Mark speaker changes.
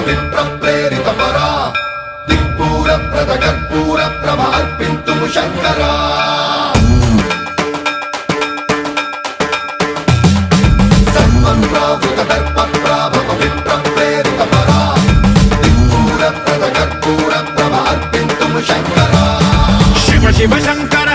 Speaker 1: విప్రప్రేరిత పరా దిక్పూర ప్రద కర్పూర ప్రభ అర్పింతుము శంకరా సన్మన్రావృత దర్ప ప్రాభవ విప్రప్రేరిత పరా దిక్పూర ప్రద కర్పూర ప్రభ అర్పింతుము శంకరా
Speaker 2: శివ శివ శంకర